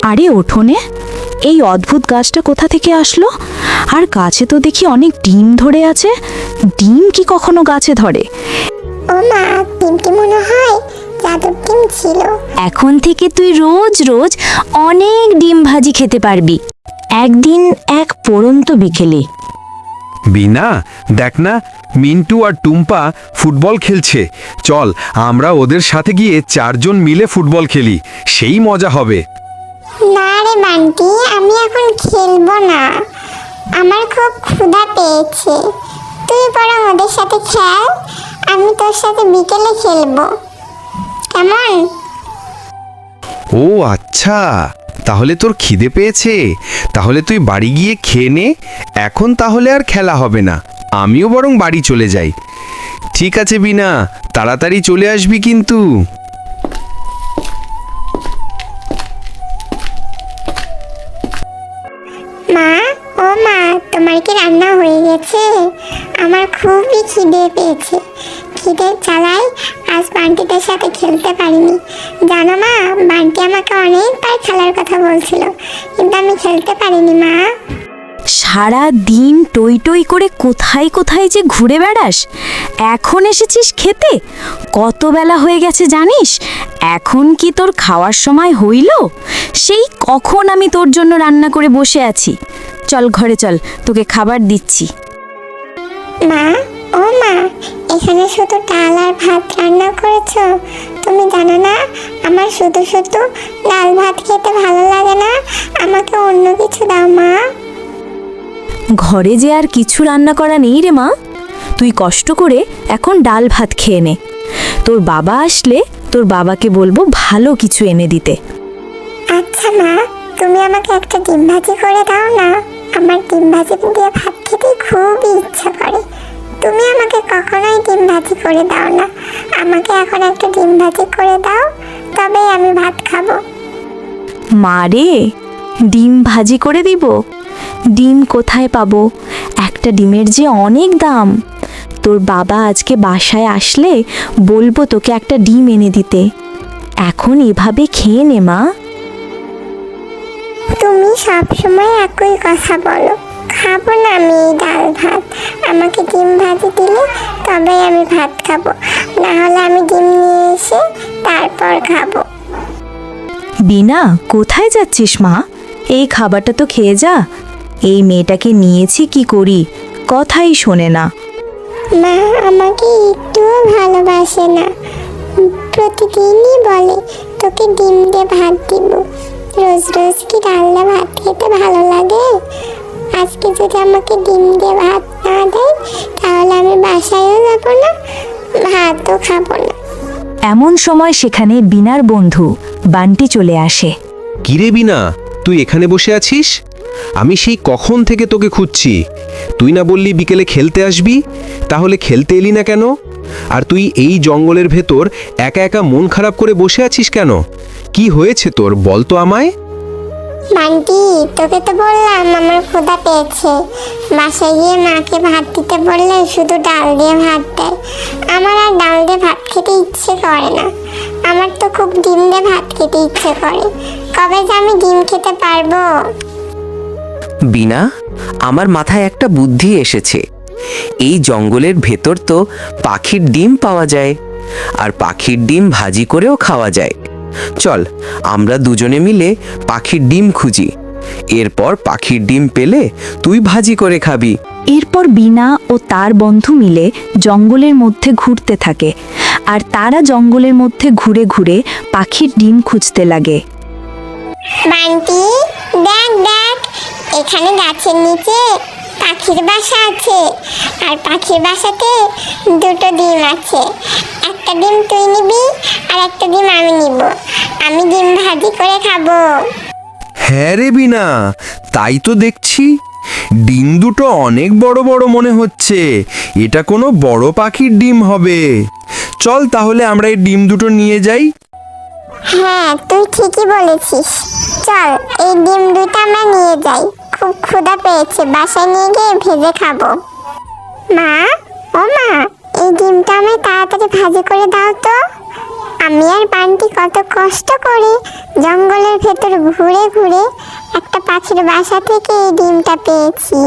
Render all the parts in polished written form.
আরে উঠোনে এই অদ্ভুত গাছটা কোথা থেকে আসলো? আর গাছে তো দেখি অনেক ডিম ধরে আছে। ডিম কি কখনো গাছে ধরে? ও মা, ডিমটি মনে হয় জাদুর ডিম ছিল। এখন থেকে তুই রোজ রোজ অনেক ডিম ভাজি খেতে পারবি। একদিন এক পড়ন্ত বিকেলে বিনা, দেখ না, মিন্টু আর টুম্পা ফুটবল খেলছে। চল আমরা ওদের সাথে গিয়ে 4 জন মিলে ফুটবল খেলি, সেই মজা হবে। না রে বান্টি, আমি এখন খেলবো না, আমার খুব ক্ষুধা পেয়েছে। তুই বরং ওদের সাথে খেল, আমি তোর সাথে বিকেলে খেলবো, কেমন? ও আচ্ছা, তাহলে তোর খিদে পেয়েছে, তাহলে তুই বাড়ি গিয়ে খেয়ে নে। এখন তাহলে আর খেলা হবে না, আমিও বরং বাড়ি চলে যাই। ঠিক আছে বিনা, তাড়াতাড়ি চলে আসবি কিন্তু। মা, ও মা, তোমার কি রান্না হয়ে গেছে? আমার খুবই খিদে পেয়েছে। খিদের জ্বালায় আজ বান্টিদের সাথে খেলতে পারিনি। জানো মা, বান্টি আমাকে অনেকবার খেলার কথা বলছিল, কিন্তু আমি খেলতে পারিনি মা। সারা দিন টই টই করে কোথায় কোথায় যে ঘুরে বেড়াস, এখন এসেছিস খেতে? কত বেলা হয়ে গেছে জানিস? এখন কি তোর খাওয়ার সময় হইল? সেই কখন আমি তোর জন্য রান্না করে বসে আছি। চল ঘরে চল, তোকে খাবার দিচ্ছি। মা, ও মা, এখানে শুধু ডাল আর ভাত রান্না করেছো? তুমি জানো না আমার শুধু শুধু ডাল ভাত খেতে ভালো লাগে না, আমাকে অন্য কিছু দাও মা। ঘরে যে আর কিছু রান্না করা নেই রে মা, তুই কষ্ট করে এখন ডাল ভাত খেয়ে নে। তোর বাবা আসলে তোর বাবাকে বলবো ভালো কিছু এনে দিতে। আচ্ছা মা, তুমি আমাকে একটা ডিম ভাজি করে দাও না, আমার ডিম ভাজি দিয়ে ভাত খেতে খুবই ইচ্ছা করে। তুমি আমাকে কখনোই ডিম ভাজি করে দাও না, আমাকে এখন একটা ডিম ভাজি করে দাও, তবেই আমি ভাত খাবো। মা রে, ডিম ভাজি করে দিব? ডিম কোথায় পাবো? একটা ডিমের যে অনেক দাম। তোর বাবা আজকে বাসায় আসলে বলবো তোকে একটা ডিম এনে দিতে। এখন এভাবে খেয়ে নে মা। তুমি সবসময় একই কথা বলো, খাবো না আমি এই ডাল ভাত, আমাকে ডিম ভাজি দিলে তবেই আমি ভাত খাবো, না হলে আমি ডিম নিয়ে এসে তারপর খাবো। বিনা, কোথায় যাচ্ছিস মা? এই খাবারটা তো খেয়ে যা। এই মেয়েটাকে নিয়েছি কি করি, কথাই শোনে না। মা আমাকে একটুও ভালোবাসে না, প্রতিদিনই বলে তোকে ডিম দিয়ে ভাত দিব। রোজ রোজ কি ডাল দিয়ে ভাত খেতে ভালো লাগে? আজকে যদি আমাকে ডিম দিয়ে ভাত না দেয়, তাহলে আমি বাসায়ও যাব না, ভাতও খাবো না। এমন সময় সেখানে বিনার বন্ধু বান্টি চলে আসে। কিরে বিনা, তুই এখানে বসে আছিস? আমি সেই কখন থেকে তোকে খুঁজছি। তুই না বললি বিকেলে খেলতে আসবি, তাহলে খেলতে এলি না কেন? আর তুই এই জঙ্গলের ভেতর একা একা মন খারাপ করে বসে আছিস কেন? কি হয়েছে তোর, বল তো আমায়। বান্টি, তোকে তো বললাম আমার ক্ষুধা পেয়েছে, বাসায় গিয়ে মাকে ভাত দিতে বললে শুধু ডাল দিয়ে ভাত দেয়। আমার আর ডাল দিয়ে ভাত খেতে ইচ্ছে করে না, আমার তো খুব ডিম দিয়ে ভাত খেতে ইচ্ছে করে। কবে যে আমি ডিম খেতে পারবো? বিনা, আমার মাথায় একটা বুদ্ধি এসেছে। এই জঙ্গলের ভেতর তো পাখির ডিম পাওয়া যায়, আর পাখির ডিম ভাজি করেও খাওয়া যায়। চল আমরা দুজনে মিলে পাখির ডিম খুঁজি, এরপর পাখির ডিম পেলে তুই ভাজি করে খাবি। এরপর বিনা ও তার বন্ধু মিলে জঙ্গলের মধ্যে ঘুরতে থাকে, আর তারা জঙ্গলের মধ্যে ঘুরে ঘুরে পাখির ডিম খুঁজতে লাগে। বান্টি, দেখ দেখ, এখানে গাছের নিচে পাখির বাসা আছে, আর পাখির বাসাতে দুটো ডিম আছে। একটা ডিম তুই নিবি আর একটা ডিম আমি নিব, আমি ডিম ভাজি করে খাবো। হ্যাঁ রে বিনা, তাই তো দেখছি। ডিম দুটো অনেক বড় বড় মনে হচ্ছে, এটা কোনো বড় পাখির ডিম হবে। চল তাহলে আমরা এই ডিম দুটো নিয়ে যাই। হ্যাঁ, তুই ঠিকই বলেছিস, চল এই ডিম দুটো আমরা নিয়ে যাই। খুব ক্ষুধা পেয়েছে, বাসায় নিয়ে গিয়ে ভেজে খাবো। মা, ও মা, এই ডিমটা আমায় তাড়াতাড়ি ভাজি করে দাও তো। আমি আর বান্টি কত কষ্ট করে জঙ্গলের ভেতর ঘুরে ঘুরে একটা পাখির বাসা থেকে এই ডিমটা পেয়েছি।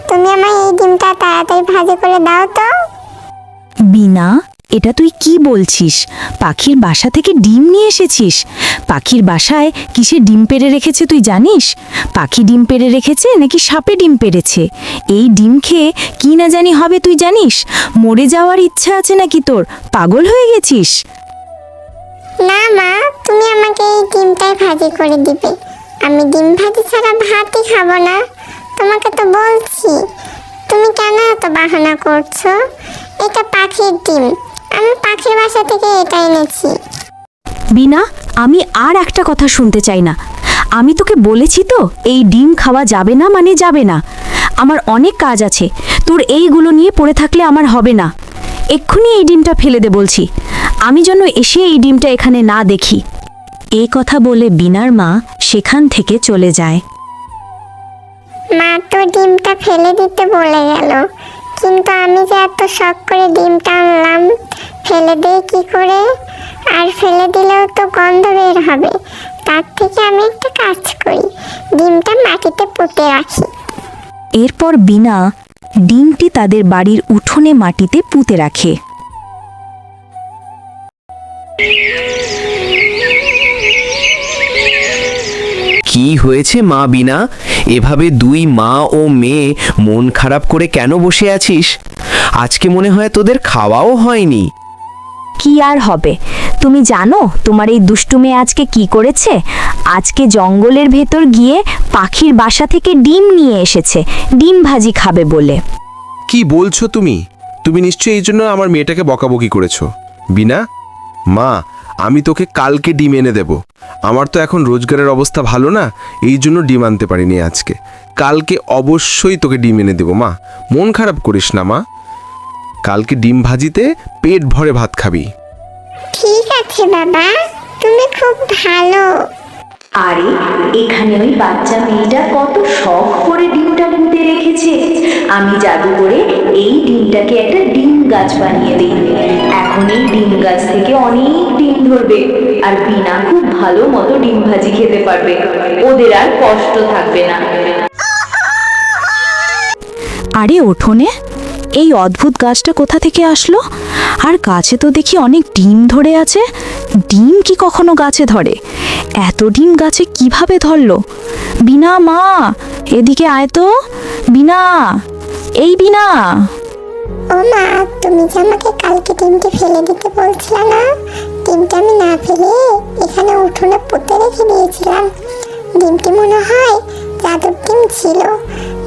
তুমি আমায় এই ডিমটা তাড়াতাড়ি ভাজি করে দাও তো। বিনা, এটা তুই কি বলছিস? পাখির বাসা থেকে ডিম নিয়ে এসেছিস? পাখির বাসায় কিসে ডিম পেড়ে রেখেছে তুই জানিস? পাখি ডিম পেড়ে রেখেছে নাকি সাপে ডিম পেড়েছে? এই ডিম খেয়ে কি না জানি হবে তুই জানিস? মরে যাওয়ার ইচ্ছা আছে নাকি তোর? পাগল হয়ে গেছিস? না মা, তুমি আমাকে এই ডিমটাই ভাজি করে দিবে। আমি ডিম ভাজি ছাড়া ভাতই খাবো না। তোমাকে তো বলছি, তুমি কেন এত বাহানা করছো? এটা পাখির ডিম, আমি পাখির বাসা থেকে এটা এনেছি। বিনা, আমি আর একটা কথা শুনতে চাই না। আমি তোকে বলেছি তো এই ডিম খাওয়া যাবে না মানে যাবে না। আমার অনেক কাজ আছে, তোর এইগুলো নিয়ে পড়ে থাকলে আমার হবে না। এক্ষুনি এই ডিমটা ফেলে দে বলছি। আমি যেন এসে এই ডিমটা এখানে না দেখি। এই কথা বলে বিনার মা সেখান থেকে চলে যায়। মা তো ডিমটা ফেলে দিতে বলে গেল, কিন্তু আমি যে এত শখ করে ডিমটা আনলাম, ফেলে দেই কি করে? আর ফেলে দিলেও তো গন্ধ বের হবে। তার থেকে আমি একটা কাজ করি, ডিমটা মাটিতে পুঁতে রাখি। এরপর বিনা ডিমটি তাদের বাড়ির উঠোনে মাটিতে পুঁতে রাখে। কি হয়েছে মা বিনা? এভাবে দুই মা ও মেয়ে মন খারাপ করে কেন বসে আছিস? আজকে মনে হয় তোদের খাওয়াও হয়নি। কি আর হবে? তুমি জানো তোমার এই দুষ্টু মেয়ে আজকে কি করেছে? আজকে জঙ্গলের ভেতর গিয়ে পাখির বাসা থেকে ডিম নিয়ে এসেছে, ডিম ভাজি খাবে বলে। কি বলছো তুমি? তুমি নিশ্চয়ই এই জন্য আমার মেয়েটাকে বকাবকি করেছো। বিনা, মা, আমি তোকে কালকে ডিম এনে দেব। আমার তো এখন রোজগারের অবস্থা ভালো না, এই জন্য ডিম আনতে পারিনি আজকে। কালকে অবশ্যই তোকে ডিম এনে দেব মা, মন খারাপ করিস না মা। কালকে ডিম ভাজিতে পেট ভরে ভাত খাবি। ঠিক আছে বাবা, তুমি খুব ভালো। আরে এখানে ওই বাচ্চা মেয়েটা কত শখ করে ডিমটা পুঁতে রেখেছে। আমি জাদু করে এই ডিমটাকে একটা ডিম গাছ বানিয়ে দিই। এখন এই ডিম গাছ থেকে অনেক ডিম ধরবে, আর বিনা খুব ভালো মতো ডিম ভাজি খেতে পারবে। ওদের আর কষ্ট থাকবে না। আরে ওঠোনে এই অদ্ভুত গাছটা কোথা থেকে আসলো? আর গাছে তো দেখি অনেক ডিম ধরে আছে। ডিম কি কখনো গাছে ধরে? এত ডিম গাছে কিভাবে ধরলো? বিনা মা, এদিকে আয় তো। বিনা, এই বিনা। ও মা, তুমি যে আমাকে কালকে ডিমটি ফেলে দিতে বলছিলে না, ডিমটা আমি না ফেলে এখানে উঠোনে পুঁতে রেখে দিয়েছিলাম। ডিমটি মনে হয় জাদুর ডিম ছিল।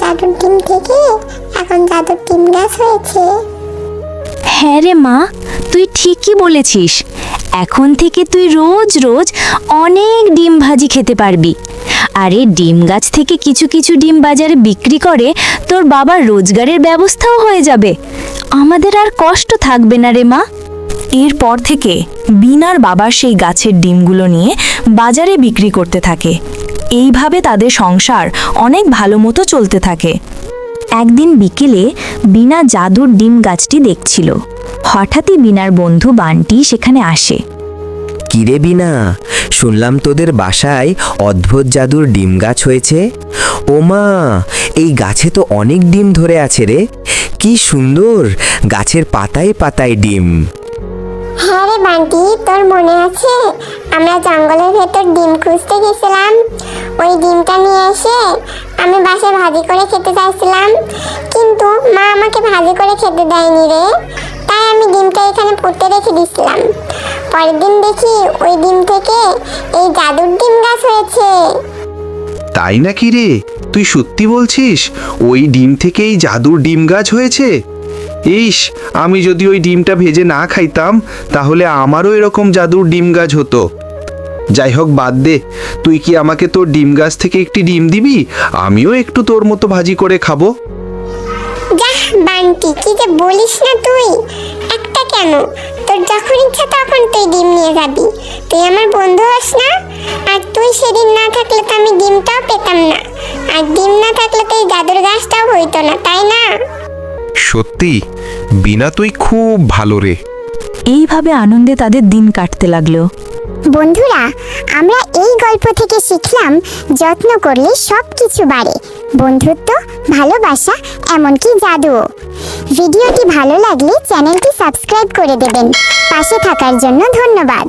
জাদুর ডিম থেকে এখন জাদুর ডিম গাছ হয়েছে। হ্যাঁ রে মা, তুই ঠিকই বলেছিস। এখন থেকে তুই রোজ রোজ অনেক ডিম ভাজি খেতে পারবি। আরে ডিম গাছ থেকে কিছু কিছু ডিম বাজারে বিক্রি করে তোর বাবার রোজগারের ব্যবস্থাও হয়ে যাবে। আমাদের আর কষ্ট থাকবে না রে মা। এরপর থেকে বিনার বাবার সেই গাছের ডিমগুলো নিয়ে বাজারে বিক্রি করতে থাকে। এইভাবে তাদের সংসার অনেক ভালো মতো চলতে থাকে। একদিন বিকেলে বিনা জাদুর ডিম গাছটি দেখছিল। হঠাৎই বিনার বন্ধু বান্টি সেখানে আসে। কিরে বিনা, শুনলাম তোদের বাসায় অদ্ভুত জাদুর ডিম গাছ হয়েছে। ও মা, এই গাছে তো অনেক ডিম ধরে আছে রে। কি সুন্দর, গাছের পাতায় পাতায় ডিম। হ্যাঁ রে বান্টি, তোর মনে আছে আমরা জঙ্গলের ভেতর ডিম খুঁজতে গেছিলাম? ওই ডিমটা নিয়ে এসে আমি বাসায় ভাজি করে খেতে চাইছিলাম, কিন্তু মা আমাকে ভাজি করে খেতে দেয়নি রে। তাই আমি ডিমটা এখানে পুঁতে রেখে দিয়েছিলাম। পরের দিন দেখি ওই ডিম থেকে এই জাদুর ডিম গাছ হয়েছে। তাই নাকি রে? তুই সত্যি বলছিস? ওই ডিম থেকে এই জাদুর ডিম গাছ হয়েছে? ইস, আমি যদি ওই ডিমটা ভেজে না খাইতাম তাহলে আমারও এরকম জাদুর ডিম গাছ হতো। যাই হোক, বাদ দে। তুই কি আমাকে তোর ডিম গাছ থেকে একটি ডিম দিবি? আমিও একটু তোর মতো ভাজি করে খাবো। যাহ বান্টি, কি যে বলিস না তুই। একটা কেন, তোর যখন ইচ্ছা তখন তুই ডিম নিয়ে যাবি। তুই আমার বন্ধু হস না? আর তুই সেদিন না থাকলে তো আমি ডিমটাও পেতাম না, আর ডিম না থাকলে তো এই জাদুর গাছটাও হইতো না, তাই না? সত্যি বিনা, তুই খুব ভালো রে। এইভাবে আনন্দে তাদের দিন কাটতে লাগলো। বন্ধুরা, আমরা এই গল্প থেকে শিখলাম যত্ন করলে সব কিছু বাড়ে, বন্ধুত্ব, ভালোবাসা, এমনকি জাদুও। ভিডিওটি ভালো লাগলে চ্যানেলটি সাবস্ক্রাইব করে দেবেন। পাশে থাকার জন্য ধন্যবাদ।